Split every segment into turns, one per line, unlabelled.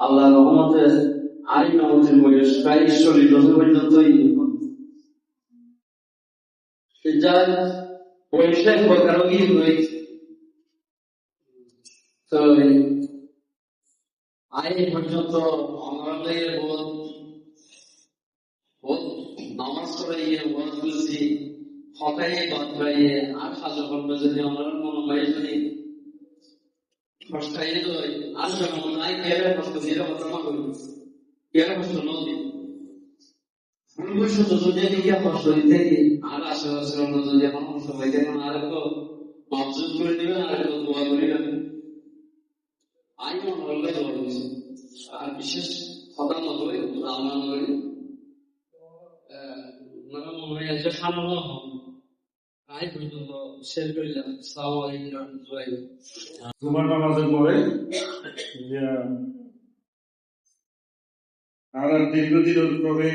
আল্লাহ রহমতে আইন আমাদের বয়স প্রায় 40 বছর পর্যন্তই যার বয়সের প্রকারই রয়েছে। তো আইন পর্যন্ত আমাদের নামাজ পড়াইয়ে ওয়াজ বলছি হকাই বাদ পাইয়ে আর সাজা করবে যদি আমার মনে হয় যদি কষ্টাই নয় আর যেমন নাই কেড়ে কষ্ট দিলে কথা করি কেড়ে কষ্ট নদী ভুলবশত যদি দিকে কষ্ট দিতে আর আশেপাশে অন্য যদি এখন সবাই দেখেন আর তো মাপজুত করে দিবেন আর তো দোয়া করে রাখবেন আইন মনে দোয়া করেছে আর বিশেষ কথা মতো আমার মনে মনে হয় যে সামান্য আই পর্যন্ত শেষ করলাম। আসসালামু আলাইকুম ওয়া রাহমাতুল্লাহি।
জুমার নামাজের পরে আমরা দীর্ঘদিনের ক্রমে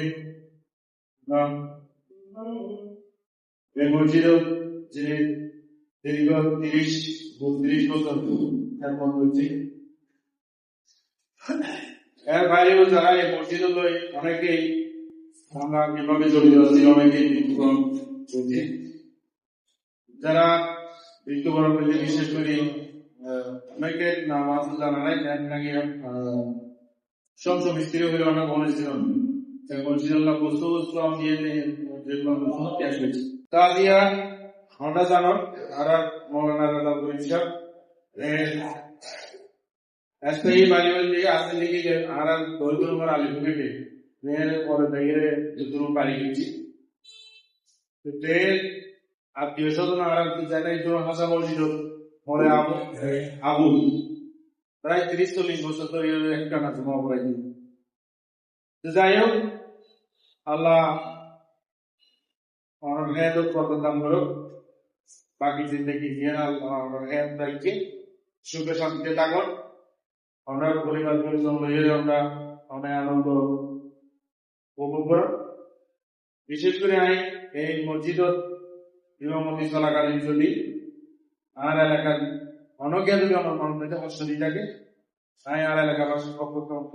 এই মসজিদ যে দীর্ঘ 30-32 বছর এরপর হয়েছে এর বাইরেও যারা এই মসজিদ অনেকেই আমরা কিভাবে জড়িত আছি অনেকেই মৃত্যুবরণ করছি। যারা মৃত্যুবরণ করছে বিশেষ করে অনেকে নামাজ জানা নাই সবসময় স্ত্রী হলে অনেক অনেক মসজিদুল্লাহ বস্তু দিয়ে তা দিয়া আমরা জানো আর মৌলানা পরিষদ এই বাড়ি বলতে আসলে লিখে আর দৌড় করে আলিপুর কেটে পরে দেখে দুটো বাড়ি গেছি আত্মীয় স্বজন আর জায়গায় হাসা মসজিদ মনে আবুল প্রায় 30-40 বছর ধরে একটা না জমা পড়াই। যাই হোক আল্লাহ কত দাম করো বাকি জিন্দগি দিয়ে আল্লাহকে সুখে শান্তিতে থাকুন। আমরা পরিবার পরিজন লইয়ে আমরা অনেক আনন্দ উপভোগ করো। বিশেষ করে আমি এই মসজিদত ইমামতি চলাকালীন যদি আর এলাকার অনেকে যদি আমার মন মধ্যে কষ্ট দিয়ে থাকে তাই আর এলাকার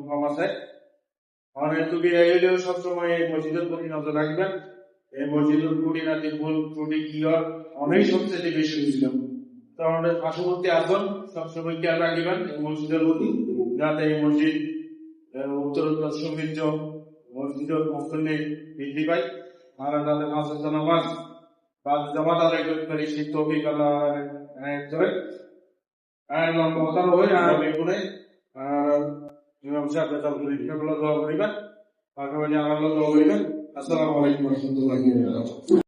কম আছে অনেক তুমি এলেও সবসময় এই মসজিদের প্রতি নজর রাখবেন। এই মসজিদের ত্রুটি নাতি ভুল ত্রুটি কি হয় অনেক সবচেয়ে বেশি বুঝলাম। তো আমাদের পার্শ্ববর্তী আসন সবসময় খেয়াল রাখবেন এই মসজিদের প্রতি যাতে এই মসজিদ উত্তরোত্তর সমৃদ্ধ মসজিদের মসজিদে বৃদ্ধি পায় আর তাদের মাসের নামাজ বা জামাত আদায় করতে পারি সেই তৌফিক আল্লাহ ধরে আর কথা হয়ে আর বেগুনে আর ইমাম সাহেব দোয়া করিবেন পাশাপাশি আমার দোয়া করিবেন। আসসালামু আলাইকুম ওয়া রাহমাতুল্লাহি ওয়া বারাকাতুহু।